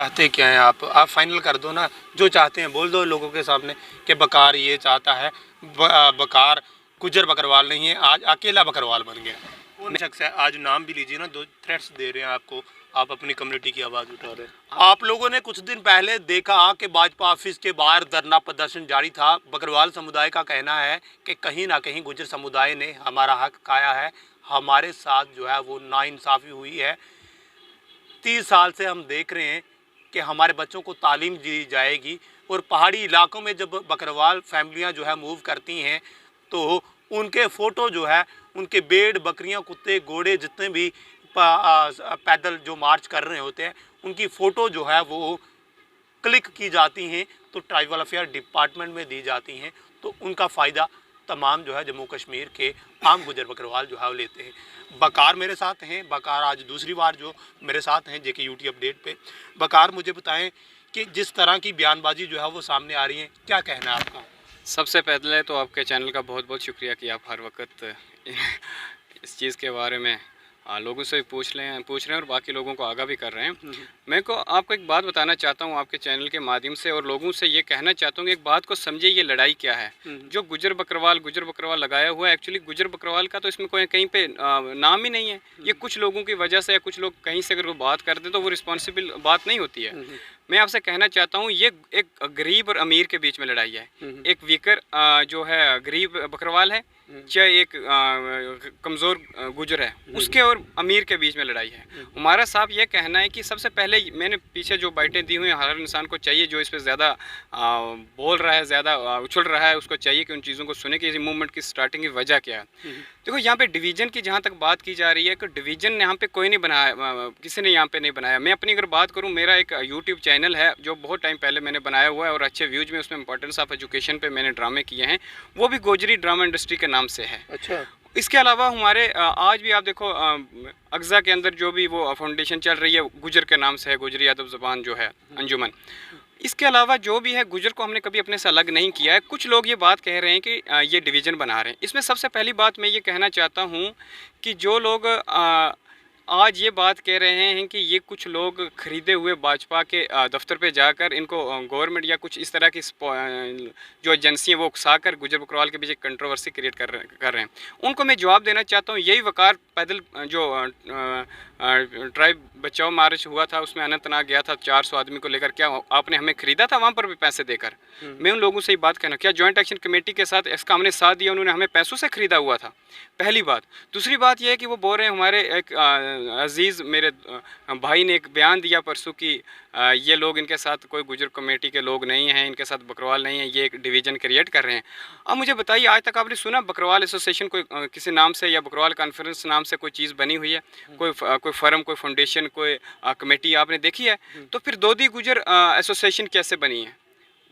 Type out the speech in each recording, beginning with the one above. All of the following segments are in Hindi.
चाहते क्या हैं आप फाइनल कर दो ना, जो चाहते हैं बोल दो लोगों के सामने कि बकार ये चाहता है। बकार गुजर बकरवाल नहीं है, आज अकेला बकरवाल बन गया। कौन शख्स है? आज नाम भी लीजिए ना, 2 थ्रेट्स दे रहे हैं आपको, आप अपनी कम्युनिटी की आवाज़ उठा रहे हैं। आप लोगों ने कुछ दिन पहले देखा कि भाजपा ऑफिस के बाहर धरना प्रदर्शन जारी था। बकरवाल समुदाय का कहना है कि कहीं ना कहीं गुजर समुदाय ने हमारा हक खाया है, हमारे साथ जो है वो नाइंसाफ़ी हुई है। 30 साल से हम देख रहे हैं कि हमारे बच्चों को तालीम दी जाएगी, और पहाड़ी इलाकों में जब बकरवाल फैमिलियां जो है मूव करती हैं तो उनके फ़ोटो जो है, उनके भेड़ बकरियां कुत्ते घोड़े जितने भी पैदल जो मार्च कर रहे होते हैं, उनकी फ़ोटो जो है वो क्लिक की जाती हैं तो ट्राइबल अफेयर डिपार्टमेंट में दी जाती हैं। तो उनका फ़ायदा तमाम जो है जम्मू कश्मीर के आम गुजर बकरवाल जो है वो लेते हैं। बकार मेरे साथ हैं, बकार आज दूसरी बार जो मेरे साथ हैं जेके यूटी अपडेट पे। बकार मुझे बताएं कि जिस तरह की बयानबाजी जो है वो सामने आ रही है, क्या कहना है आपका? सबसे पहले तो आपके चैनल का बहुत बहुत शुक्रिया कि आप हर वक्त इस चीज़ के बारे में लोगों से पूछ रहे हैं और बाकी लोगों को आगाह भी कर रहे हैं। मैं को आपको एक बात बताना चाहता हूं आपके चैनल के माध्यम से, और लोगों से ये कहना चाहता हूं कि एक बात को समझिए, ये लड़ाई क्या है। जो गुजर बकरवाल लगाया हुआ है, एक्चुअली गुजर बकरवाल का तो इसमें कोई कहीं पे नाम ही नहीं है। ये कुछ लोगों की वजह से, कुछ लोग कहीं से अगर वो बात कर दे तो वो रिस्पॉन्सिबल बात नहीं होती है। मैं आपसे कहना चाहता हूँ ये एक गरीब और अमीर के बीच में लड़ाई है। एक वीकर जो है गरीब बकरवाल है, चाहे एक कमज़ोर गुजर है, उसके और अमीर के बीच में लड़ाई है। हमारा साहब ये कहना है कि सबसे पहले मैंने पीछे जो बाइटें दी हुई हैं, हर इंसान को चाहिए जो इस पर ज़्यादा बोल रहा है, ज़्यादा उछल रहा है, उसको चाहिए कि उन चीज़ों को सुने कि इस मूवमेंट की स्टार्टिंग की वजह क्या है। देखो यहाँ पे डिवीज़न की जहाँ तक बात की जा रही है कि डिवीज़न यहाँ पे कोई नहीं बनाया, किसी ने यहाँ पे नहीं बनाया। मैं अपनी अगर बात करूँ, मेरा एक यूट्यूब चैनल है जो बहुत टाइम पहले मैंने बनाया हुआ है और अच्छे व्यूज़ में उसमें इंपॉर्टेंस ऑफ एजुकेशन पे मैंने ड्रामे किए हैं, वो भी गोजरी ड्रामा इंडस्ट्री के नाम से है। अच्छा। इसके अलावा हमारे आज भी आप देखो अगज़ा के अंदर जो भी वो फाउंडेशन चल रही है गुजर के नाम से है, गुजरी अदब ज़बान जो है अंजुमन। इसके अलावा जो भी है गुजर को हमने कभी अपने से अलग नहीं किया है। कुछ लोग ये बात कह रहे हैं कि ये डिवीज़न बना रहे हैं। इसमें सबसे पहली बात मैं ये कहना चाहता हूँ कि जो लोग आज ये बात कह रहे हैं कि ये कुछ लोग खरीदे हुए भाजपा के दफ्तर पे जाकर इनको गवर्नमेंट या कुछ इस तरह की जो एजेंसी है वो उकसाकर गुजर बकरवाल के बीच एक कंट्रोवर्सी क्रिएट कर रहे हैं, उनको मैं जवाब देना चाहता हूँ। यही वकार पैदल जो ट्राइब बचाओ मार्च हुआ था उसमें अनंतनाग गया था 400 आदमी को लेकर, क्या आपने हमें खरीदा था वहाँ पर भी पैसे देकर? मैं उन लोगों से ही बात करना, क्या जॉइंट एक्शन कमेटी के साथ इसका हमने साथ दिया, उन्होंने हमें पैसों से ख़रीदा हुआ था? पहली बात। दूसरी बात यह है कि वो बोल रहे हैं, हमारे एक अजीज़ मेरे भाई ने एक बयान दिया परसों कि ये लोग इनके साथ कोई गुजर कमेटी के लोग नहीं हैं, इनके साथ बकरवाल नहीं है, ये एक डिवीज़न क्रिएट कर रहे हैं। अब मुझे बताइए, आज तक आपने सुना बकरवाल एसोसिएशन कोई किसी नाम से या बकरवाल कॉन्फ्रेंस नाम से कोई चीज़ बनी हुई है? कोई फर्म, कोई फाउंडेशन, कोई कमेटी आपने देखी है? तो फिर दोदी गुजर एसोसिएशन कैसे बनी है?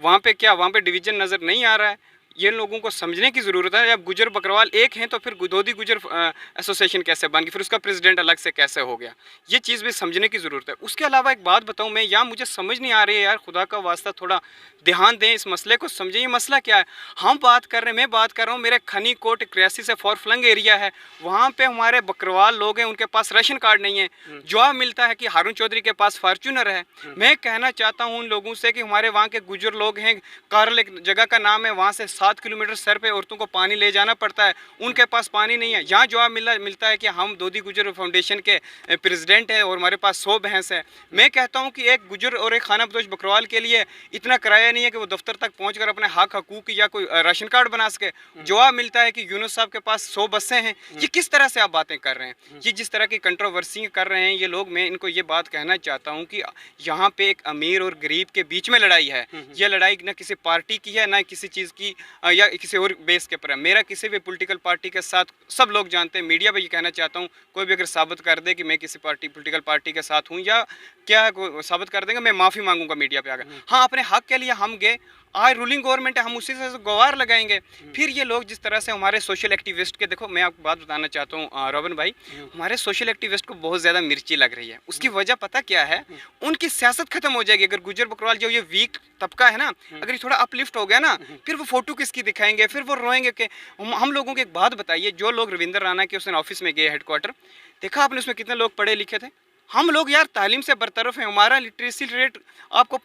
वहाँ पे क्या वहाँ पे डिवीज़न नज़र नहीं आ रहा है? ये लोगों को समझने की ज़रूरत है। जब गुजर बकरवाल एक हैं तो फिर दोदी गुजर एसोसिएशन कैसे बन गई, फिर उसका प्रेसिडेंट अलग से कैसे हो गया? ये चीज़ भी समझने की ज़रूरत है। उसके अलावा एक बात बताऊं मैं, यहाँ मुझे समझ नहीं आ रही है यार, खुदा का वास्ता थोड़ा ध्यान दें, इस मसले को समझें। ये मसला क्या है? हम बात कर रहे हैं, मैं बात कर रहा हूँ, मेरे खनी कोट क्रियासी से फॉरफ्लंग एरिया है, वहाँ पर हमारे बकरवाल लोग हैं, उनके पास राशन कार्ड नहीं है। जवाब मिलता है कि हारून चौधरी के पास फार्चूनर है। मैं कहना चाहता हूँ उन लोगों से कि हमारे वहाँ के गुजर लोग हैं, कारल एक जगह का नाम है, वहाँ से 7 किलोमीटर सर पे औरतों को पानी ले जाना पड़ता है, उनके पास पानी नहीं है। यहाँ जवाब मिलता है कि हम दोदी गुजर फाउंडेशन के प्रेसिडेंट हैं और हमारे पास 100 भैंस है। मैं कहता हूँ कि एक गुजर और एक खाना बदोश बकरवाल के लिए इतना किराया नहीं है कि वो दफ्तर तक पहुँचकर अपने हक हकूक या कोई राशन कार्ड बना सके। जवाब मिलता है कि यूनुस साहब के पास 100 बसें हैं। ये किस तरह से आप बातें कर रहे हैं? ये जिस तरह की कंट्रोवर्सी कर रहे हैं ये लोग, मैं इनको ये बात कहना चाहता हूँ कि यहाँ पे एक अमीर और गरीब के बीच में लड़ाई है। ये लड़ाई न किसी पार्टी की है, ना किसी चीज़ की या किसी और बेस के पर है। मेरा किसी भी पॉलिटिकल पार्टी के साथ, सब लोग जानते हैं, मीडिया पे ये कहना चाहता हूँ, कोई भी अगर साबित कर दे कि मैं किसी पॉलिटिकल पार्टी के साथ हूँ या क्या साबित कर देंगे, मैं माफ़ी मांगूंगा मीडिया पे आकर। हाँ, अपने हक के लिए हम गए, आज रूलिंग गवर्नमेंट है, हम उसी से गवार लगाएंगे। फिर ये लोग जिस तरह से हमारे सोशल एक्टिविस्ट के, देखो मैं आपको बात बताना चाहता हूँ रोबन भाई, हमारे सोशल एक्टिविस्ट को बहुत ज़्यादा मिर्ची लग रही है। उसकी वजह पता क्या है? उनकी सियासत खत्म हो जाएगी अगर गुजर बकरवाल जो ये वीक तबका है ना, अगर ये थोड़ा अपलिफ्ट हो गया ना, फिर वो फोटो किसकी दिखाएंगे, फिर वो रोएंगे कि हम लोगों को एक बात बताइए, जो लोग रविंदर राणा के उस दिन ऑफिस में गए हेडक्वार्टर, देखा आपने उसमें कितने लोग पढ़े लिखे थे? हम लोग यार तालीम से बरतरफ हैं, हमारा लिटरेसी रेट आपको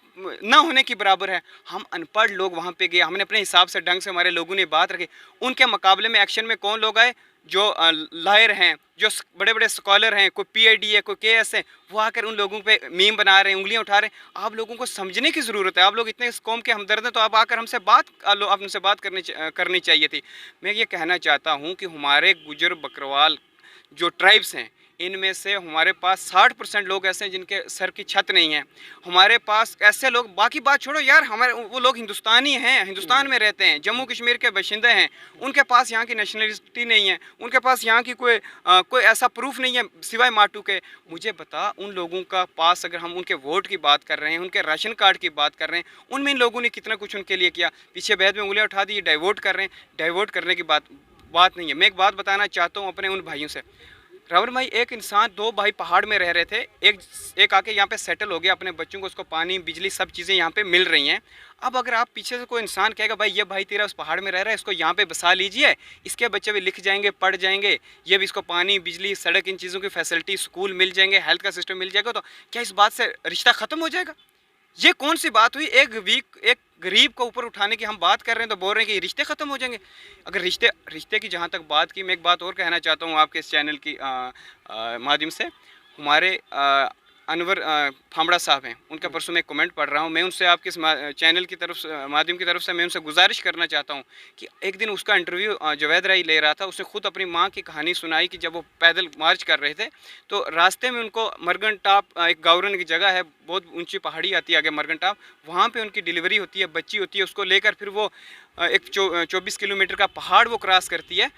ना होने की बराबर है। हम अनपढ़ लोग वहाँ पे गए, हमने अपने हिसाब से ढंग से हमारे लोगों ने बात रखी। उनके मुकाबले में एक्शन में कौन लोग आए? जो लायर हैं, जो बड़े बड़े स्कॉलर हैं, कोई PID है, कोई KS है, वो आकर उन लोगों पे मीम बना रहे हैं, उंगलियां उठा रहे हैं। आप लोगों को समझने की ज़रूरत है। आप लोग इतने इस कौम के हमदर्द हैं, तो आप आकर हमसे आप हमसे बात करनी चाहिए थी। मैं ये कहना चाहता हूँ कि हमारे गुजर बकरवाल जो ट्राइब्स हैं, इनमें से हमारे पास 60% लोग ऐसे हैं जिनके सर की छत नहीं है। हमारे पास ऐसे लोग, बाकी बात छोड़ो यार, हमारे वो लोग हिंदुस्तानी हैं, हिंदुस्तान में रहते हैं, जम्मू कश्मीर के बाशिंदे हैं, उनके पास यहाँ की नेशनलिटी नहीं है, उनके पास यहाँ की कोई ऐसा प्रूफ नहीं है सिवाय माटू के। मुझे बता, उन लोगों का पास अगर हम उनके वोट की बात कर रहे हैं, उनके राशन कार्ड की बात कर रहे हैं, उनमें इन लोगों ने कितना कुछ उनके लिए किया। पीछे बैद में उंगलियाँ उठा दी, डाइवर्ट कर रहे हैं। डाइवर्ट करने की बात नहीं है। मैं एक बात बताना चाहता हूँ अपने उन भाइयों से। रावल भाई, एक इंसान, दो भाई पहाड़ में रह रहे थे, एक आके यहाँ पे सेटल हो गया, अपने बच्चों को उसको पानी बिजली सब चीज़ें यहाँ पे मिल रही हैं। अब अगर आप पीछे से कोई इंसान कहेगा भाई ये भाई तेरा उस पहाड़ में रह रहा है, इसको यहाँ पे बसा लीजिए, इसके बच्चे भी लिख जाएंगे, पढ़ जाएंगे, ये भी इसको पानी बिजली सड़क इन चीज़ों की फैसिलिटी, स्कूल मिल जाएंगे, हेल्थ का सिस्टम मिल जाएगा, तो क्या इस बात से रिश्ता ख़त्म हो जाएगा? ये कौन सी बात हुई? एक गरीब को ऊपर उठाने की हम बात कर रहे हैं तो बोल रहे हैं कि रिश्ते ख़त्म हो जाएंगे। अगर रिश्ते की जहाँ तक बात की, मैं एक बात और कहना चाहता हूँ आपके इस चैनल की माध्यम से। हमारे अनवर फामड़ा साहब हैं, उनका परसों मैं कमेंट पढ़ रहा हूँ। मैं उनसे आपके इस चैनल की तरफ से, माध्यम की तरफ से मैं उनसे गुजारिश करना चाहता हूँ कि एक दिन उसका इंटरव्यू जवेद राई ले रहा था, उसने खुद अपनी माँ की कहानी सुनाई कि जब वो पैदल मार्च कर रहे थे तो रास्ते में उनको मरगन टाप, एक गावरन की जगह है, बहुत ऊंची पहाड़ी आती है आगे मरगन टाप, वहाँ पर उनकी डिलीवरी होती है, बच्ची होती है, उसको लेकर फिर वो एक 24 किलोमीटर का पहाड़ वो क्रॉस करती है।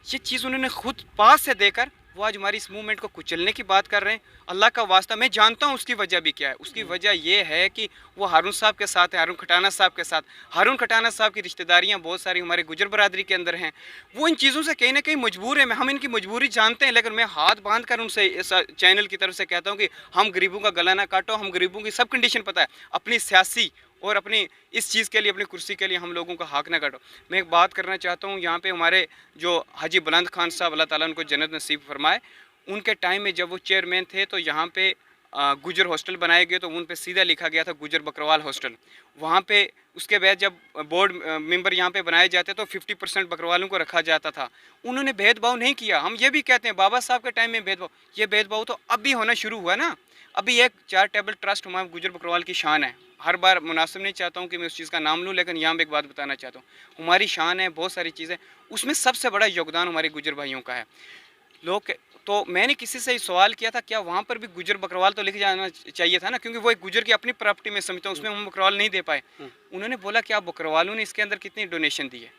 ये चीज़ उन्होंने खुद पास से देखकर वो आज हमारी इस मूवमेंट को कुचलने की बात कर रहे हैं। अल्लाह का वास्ता, मैं जानता हूँ उसकी वजह भी क्या है। उसकी वजह ये है कि वो हारून साहब के साथ है, हारून खटाना साहब के साथ। हारून खटाना साहब की रिश्तेदारियाँ बहुत सारी हमारे गुजर बरादरी के अंदर हैं। वो इन चीज़ों से कहीं ना कहीं मजबूर है। हम इनकी मजबूरी जानते हैं, लेकिन मैं हाथ बांध कर उनसे इस चैनल की तरफ से कहता हूँ कि हम गरीबों का गला ना काटो। हम गरीबों की सब कंडीशन पता है, अपनी सियासी और अपनी इस चीज़ के लिए, अपनी कुर्सी के लिए हम लोगों का हक ना काटो। मैं एक बात करना चाहता हूँ, यहाँ पे हमारे जो हाजी बुलंद खान साहब, अल्लाह ताला उनको जन्नत नसीब फरमाए, उनके टाइम में जब वो चेयरमैन थे तो यहाँ पे गुजर हॉस्टल बनाए गए, तो उन पे सीधा लिखा गया था गुजर बकरवाल हॉस्टल। वहाँ पे उसके बाद जब बोर्ड मेंबर यहाँ पे बनाए जाते तो 50% बकरवालों को रखा जाता था। उन्होंने भेदभाव नहीं किया। हम ये भी कहते हैं बाबा साहब के टाइम में भेदभाव, ये भेदभाव तो अभी होना शुरू हुआ ना। अभी एक चैरिटेबल ट्रस्ट हमारे गुजर बकरवाल की शान है। हर बार मुनासिब नहीं चाहता हूँ कि मैं उस चीज़ का नाम लूँ, लेकिन यहाँ पर एक बात बताना चाहता हूँ, हमारी शान है, बहुत सारी चीज़ें, उसमें सबसे बड़ा योगदान हमारे गुजर भाइयों का है। लोग तो मैंने किसी से सवाल किया था, क्या वहाँ पर भी गुजर बकरवाल तो लिख जाना चाहिए था ना, क्योंकि वो एक गुजर की अपनी प्रॉपर्टी में समझता हूँ, उसमें हम बकरवाल नहीं दे पाए। उन्होंने बोला कि आप बकरवालों ने इसके अंदर कितनी डोनेशन दी है।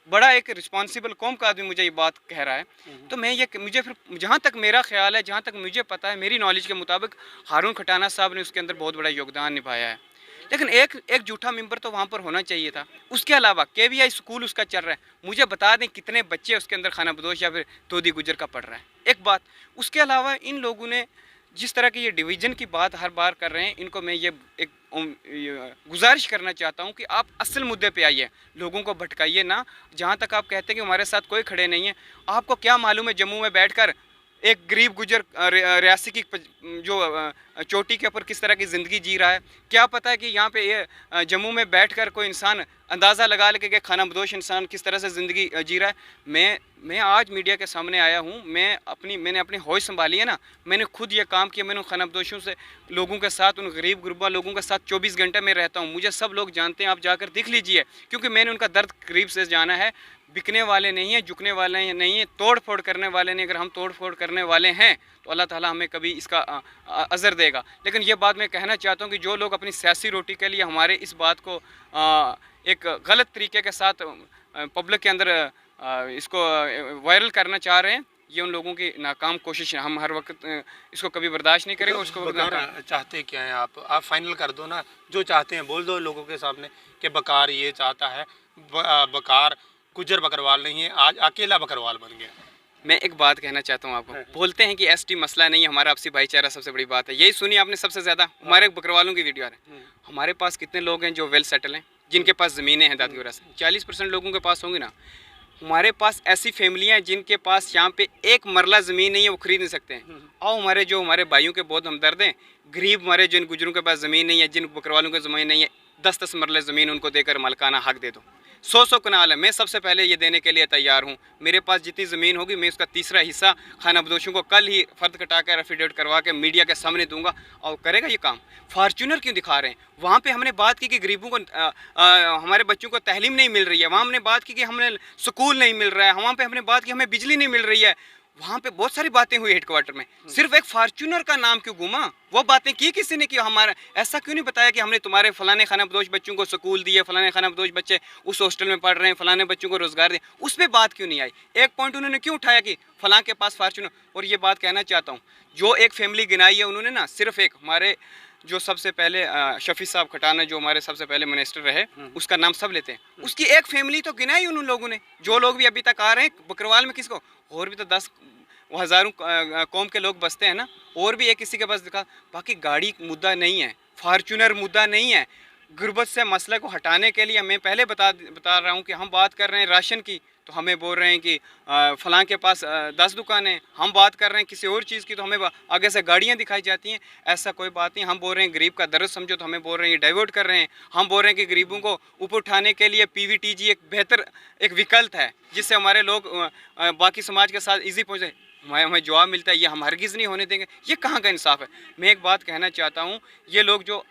बड़ा एक रिस्पॉन्सिबल कौम का आदमी मुझे ये बात कह रहा है। तो मैं ये, मुझे फिर जहाँ तक मेरा ख्याल है, जहाँ तक मुझे पता है, मेरी नॉलेज के मुताबिक हारून खटाना साहब ने उसके अंदर बहुत बड़ा योगदान निभाया है। लेकिन एक झूठा मेंबर तो वहाँ पर होना चाहिए था। उसके अलावा KVI स्कूल उसका चल रहा है, मुझे बता दें कितने बच्चे उसके अंदर खाना बदोश या फिर तोदी गुजर का पढ़ रहा है, एक बात। उसके अलावा इन लोगों ने जिस तरह की ये डिवीज़न की बात हर बार कर रहे हैं, इनको मैं ये एक गुजारिश करना चाहता हूँ कि आप असल मुद्दे पे आइए, लोगों को भटकाइए ना। जहाँ तक आप कहते हैं कि हमारे साथ कोई खड़े नहीं है, आपको क्या मालूम है जम्मू में बैठकर एक गरीब गुजर रियासी की जो चोटी के ऊपर किस तरह की ज़िंदगी जी रहा है? क्या पता है कि यहाँ पे ये जम्मू में बैठकर कोई इंसान अंदाज़ा लगा ले कि खाना बदोश इंसान किस तरह से ज़िंदगी जी रहा है। मैं आज मीडिया के सामने आया हूँ, मैंने अपनी होश संभाली है ना, मैंने खुद ये काम किया। मैंने उन खाना बदोशों से, लोगों के साथ, उन गरीब गुरबा लोगों के साथ 24 घंटे में रहता हूँ। मुझे सब लोग जानते हैं, आप जाकर देख लीजिए, क्योंकि मैंने उनका दर्द करीब से जाना है। बिकने वाले नहीं हैं, झुकने वाले नहीं हैं, तोड़ फोड़ करने वाले नहीं। अगर हम तोड़ फोड़ करने वाले हैं तो अल्लाह ताला हमें कभी इसका अज़र देगा। लेकिन ये बात मैं कहना चाहता हूँ कि जो लोग अपनी सियासी रोटी के लिए हमारे इस बात को एक गलत तरीके के साथ पब्लिक के अंदर इसको वायरल करना चाह रहे हैं, ये उन लोगों की नाकाम कोशिश है। हम हर वक्त इसको कभी बर्दाश्त नहीं करेंगे। उसको चाहते क्या हैं आप फाइनल कर दो ना, जो चाहते हैं बोल दो लोगों के सामने कि बकार ये चाहता है, बकार गुजर बकरवाल नहीं है, आज अकेला बकरवाल बन गया। मैं एक बात कहना चाहता हूँ आपको, बोलते हैं कि ST मसला नहीं है, हमारा आपसी भाईचारा सबसे बड़ी बात है। यही सुनी आपने सबसे ज़्यादा, हमारे बकरवालों की वीडियो आ रही है। हमारे पास कितने लोग हैं जो वेल सेटल हैं, जिनके पास ज़मीनें हैं दादी वगैरह से? 40% लोगों के पास होंगी ना। हमारे पास ऐसी फैमिलियाँ हैं जिनके पास यहाँ पे एक मरला ज़मीन नहीं है, वो खरीद नहीं सकते हैं। और हमारे भाइयों के बहुत हमदर्द हैं, गरीब हमारे जिन गुजरों के पास ज़मीन नहीं है, जिन बकरवालों की ज़मीन नहीं है, 10-10 मरले ज़मीन उनको देकर मालिकाना हक दे दो। 100-100 कनाल है, मैं सबसे पहले ये देने के लिए तैयार हूँ। मेरे पास जितनी ज़मीन होगी मैं उसका तीसरा हिस्सा खानाबदोशों को कल ही फ़र्द कटा कर एफिडेविट करवा के मीडिया के सामने दूंगा। और करेगा ये काम। फार्चूनर क्यों दिखा रहे हैं? वहाँ पे हमने बात की कि गरीबों को हमारे बच्चों को तहलीम नहीं मिल रही है, वहाँ हमने बात की कि हमें स्कूल नहीं मिल रहा है, वहाँ पे हमने बात की हमें बिजली नहीं मिल रही है। वहाँ पे बहुत सारी बातें हुई हेडक्वार्टर में, सिर्फ एक फार्चूनर का नाम क्यों घूमा? वो बातें की किसी ने की? हमारा ऐसा क्यों नहीं बताया कि हमने तुम्हारे फलाने खानाबदोश बच्चों को स्कूल दिए, फलाने खानाबदोश बच्चे उस हॉस्टल में पढ़ रहे हैं, फलाने बच्चों को रोजगार दिए? उस पर बात क्यों नहीं आई? एक पॉइंट उन्होंने क्यों उठाया कि फलां के पास फार्चूनर? और ये बात कहना चाहता हूँ, जो एक फैमिली गिनाई है उन्होंने ना, सिर्फ एक हमारे जो सबसे पहले शफी साहब खटाना जो हमारे सबसे पहले मिनिस्टर रहे, उसका नाम सब लेते हैं, उसकी एक फैमिली तो गिनाई उन लोगों ने। जो लोग भी अभी तक आ रहे हैं बकरवाल में, किसको? और भी तो 10 हज़ारों कौम के लोग बसते हैं ना, और भी एक किसी के पास दिखा। बाकी गाड़ी मुद्दा नहीं है, फार्चूनर मुद्दा नहीं है। गुर्बत से मसले को हटाने के लिए मैं पहले बता रहा हूँ कि हम बात कर रहे हैं राशन की, तो हमें बोल रहे हैं कि फ़लाँ के पास 10 दुकानें। हम बात कर रहे हैं किसी और चीज़ की, तो हमें आगे से गाड़ियाँ दिखाई जाती हैं। ऐसा कोई बात नहीं। हम बोल रहे हैं गरीब का दर्द समझो, तो हमें बोल रहे हैं ये डाइवर्ट कर रहे हैं। हम बोल रहे हैं कि गरीबों को ऊपर उठाने के लिए PVTG एक बेहतर एक विकल्प है, जिससे हमारे लोग बाकी समाज के साथ ईजी पहुँचे। हमें जवाब मिलता है ये हम हरगिज़ नहीं होने देंगे। ये कहाँ का इंसाफ है? मैं एक बात कहना चाहता हूँ, ये लोग जो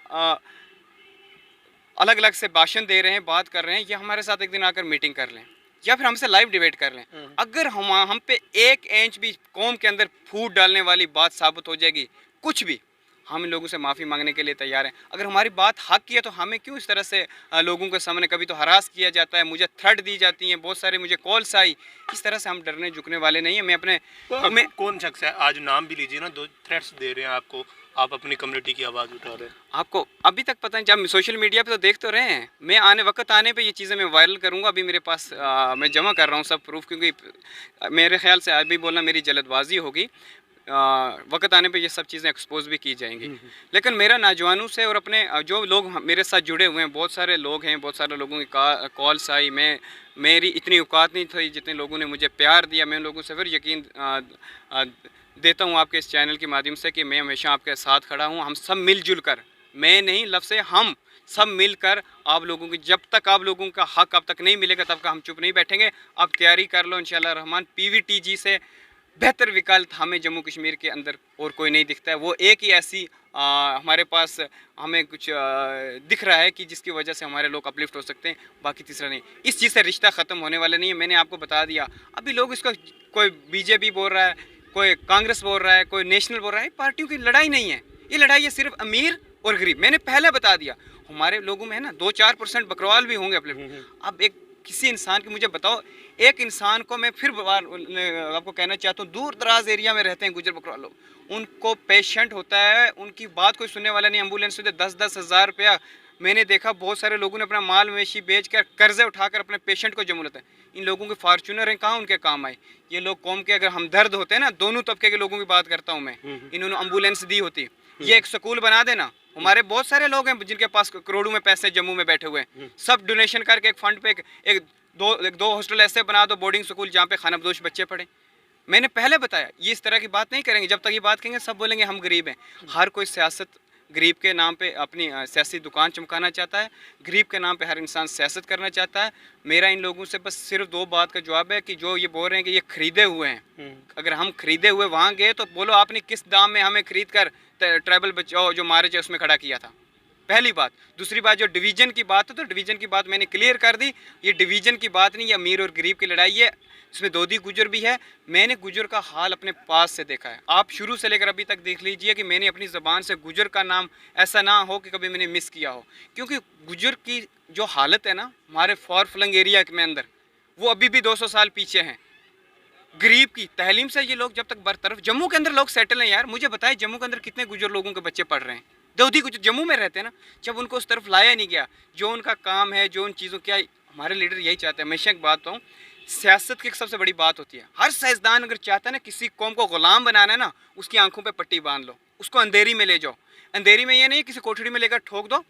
अलग अलग से भाषण दे रहे हैं, बात कर रहे हैं, ये हमारे साथ एक दिन आकर मीटिंग कर लें, या फिर हमसे लाइव डिबेट कर लें। अगर हम पे 1 इंच भी कौम के अंदर फूट डालने वाली बात साबित हो जाएगी, कुछ भी, हम इन लोगों से माफ़ी मांगने के लिए तैयार हैं। अगर हमारी बात हक की है तो हमें क्यों इस तरह से लोगों के सामने कभी तो हरास किया जाता है, मुझे थ्रेट दी जाती हैं, बहुत सारे मुझे कॉल्स आई। इस तरह से हम डरने झुकने वाले नहीं हैं। मैं अपने तो कौन शख्स है, आज नाम भी लीजिए ना, 2 थ्रेट्स दे रहे हैं आपको, आप अपनी कम्युनिटी की आवाज़ उठा रहे हैं। आपको अभी तक पता नहीं, जब सोशल मीडिया पे तो देख तो रहे हैं, मैं वक्त आने पे ये चीज़ें मैं वायरल करूँगा। अभी मेरे पास मैं जमा कर रहा हूँ सब प्रूफ, क्योंकि मेरे ख्याल से अभी बोलना मेरी जल्दबाजी होगी। वक्त आने पे ये सब चीज़ें एक्सपोज भी की जाएंगी। लेकिन मेरा नौजवानों से और अपने जो लोग मेरे साथ जुड़े हुए हैं, बहुत सारे लोग हैं, बहुत सारे लोगों की कॉल्स आई। मेरी इतनी औकात नहीं थी, जितने लोगों ने मुझे प्यार दिया। मैं उन लोगों से फिर यकीन देता हूँ आपके इस चैनल के माध्यम से कि मैं हमेशा आपके साथ खड़ा हूँ। हम सब मिलजुल कर, मैं नहीं लफ्ज़ से हम सब मिलकर आप लोगों की, जब तक आप लोगों का हक अब तक नहीं मिलेगा तब तक हम चुप नहीं बैठेंगे। आप तैयारी कर लो इंशाअल्लाह रहमान। PVTG से बेहतर विकल्प हमें जम्मू कश्मीर के अंदर और कोई नहीं दिखता है। वो एक ही ऐसी हमारे पास हमें कुछ दिख रहा है कि जिसकी वजह से हमारे लोग अपलिफ्ट हो सकते हैं, बाकी तीसरा नहीं। इस चीज़ से रिश्ता ख़त्म होने वाला नहीं है, मैंने आपको बता दिया। अभी लोग इसको, कोई BJP बोल रहा है, कोई कांग्रेस बोल रहा है, कोई नेशनल बोल रहा है। पार्टियों की लड़ाई नहीं है, ये लड़ाई है सिर्फ अमीर और गरीब। मैंने पहले बता दिया, हमारे लोगों में है ना 2-4% बकरवाल भी होंगे अपलिफ्ट। अब एक किसी इंसान की मुझे बताओ, एक इंसान को मैं फिर आपको कहना चाहता हूँ, दूर दराज एरिया में रहते हैं गुजर बकरवाल लोग, उनको पेशेंट होता है, उनकी बात कोई सुनने वाला नहीं। एम्बुलेंस से 10-10 हज़ार रुपया मैंने देखा, बहुत सारे लोगों ने अपना माल मवेशी बेच कर कर्जे उठाकर अपने पेशेंट को जम्मू लेते हैं। इन लोगों के फार्चूनर हैं, कहाँ उनके काम आए? ये लोग कौम के अगर हमदर्द होते हैं ना, दोनों तबके के लोगों की बात करता हूँ मैं, इन्होंने एम्बुलेंस दी होती, ये एक स्कूल बना देना। हमारे बहुत सारे लोग हैं जिनके पास करोड़ों में पैसे जम्मू में बैठे हुए हैं, सब डोनेशन करके एक फंड पे एक दो हॉस्टल ऐसे बना दो, बोर्डिंग स्कूल, जहाँ पे खानाबदोश बच्चे पढ़े। मैंने पहले बताया, ये इस तरह की बात नहीं करेंगे। जब तक ये बात कहेंगे सब बोलेंगे हम गरीब हैं। हर कोई सियासत गरीब के नाम पे अपनी सियासी दुकान चमकाना चाहता है, गरीब के नाम पे हर इंसान सियासत करना चाहता है। मेरा इन लोगों से बस सिर्फ 2 बात का जवाब है कि जो ये बोल रहे हैं कि ये खरीदे हुए हैं, अगर हम खरीदे हुए वहाँ गए तो बोलो आपने किस दाम में हमें खरीद कर ट्राइबल बचाओ जो मारे जाए उसमें खड़ा किया था। पहली बात। दूसरी बात, जो डिवीज़न की बात है, तो डिवीज़न की बात मैंने क्लियर कर दी। ये डिवीज़न की बात नहीं, ये अमीर और गरीब की लड़ाई है। इसमें दोधी गुजर भी है। मैंने गुजर का हाल अपने पास से देखा है। आप शुरू से लेकर अभी तक देख लीजिए कि मैंने अपनी ज़बान से गुजर का नाम ऐसा ना हो कि कभी मैंने मिस किया हो, क्योंकि गुजर की जो हालत है ना हमारे फॉर फ्लंग एरिया में अंदर, वो अभी भी 200 साल पीछे हैं। गरीब की तहलीम से ये लोग जब तक बरतरफ, जम्मू के अंदर लोग सेटल हैं यार, मुझे बताएं जम्मू के अंदर कितने गुजर लोगों के बच्चे पढ़ रहे हैं? दाऊदी गुजर जम्मू में रहते हैं ना, जब उनको उस तरफ लाया नहीं गया, जो उनका काम है, जो उन चीज़ों, क्या हमारे लीडर यही चाहते हैं। हमेशा एक बात कहूँ, सियासत की एक सबसे बड़ी बात होती है, हर साइंसदान अगर चाहता है ना किसी कौम को गुलाम बनाना है ना, उसकी आंखों पे पट्टी बांध लो, उसको अंधेरी में ले जाओ। अंधेरी में ये नहीं किसी कोठड़ी में लेकर ठोक दो,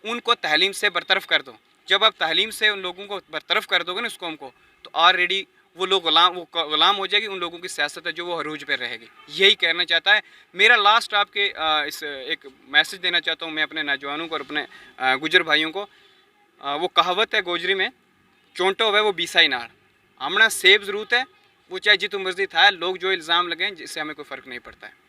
उनको तहलीम से बरतरफ कर दो। जब आप तहलीम से उन लोगों को बरतरफ कर दोगे ना उस कौम को, तो ऑलरेडी वो लोग गुलाम हो जाएगी, उन लोगों की सियासत है जो वो अरूज पर रहेगी। यही कहना चाहता है। मेरा लास्ट आपके इस एक मैसेज देना चाहता हूँ मैं अपने नौजवानों को और अपने गुजर भाइयों को। वो कहावत है गोजरी में, चोंटो है वो बीसा ही नाड़, हमने सेब ज़रूरत है, वो चाहे जितु मर्जी था, लोग जो इल्ज़ाम लगें जिससे हमें कोई फ़र्क नहीं पड़ता है।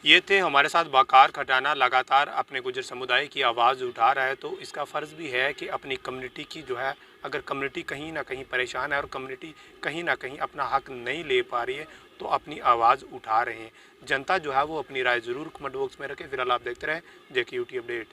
ये थे हमारे साथ बकार खटाना, लगातार अपने गुजर समुदाय की आवाज़ उठा रहा है। तो इसका फ़र्ज़ भी है कि अपनी कम्युनिटी की जो है, अगर कम्युनिटी कहीं ना कहीं परेशान है और कम्युनिटी कहीं ना कहीं अपना हक नहीं ले पा रही है तो अपनी आवाज़ उठा रहे हैं। जनता जो है वो अपनी राय ज़रूर कमेंट बॉक्स में रखे। फिलहाल आप देखते रहें JK UT अपडेट।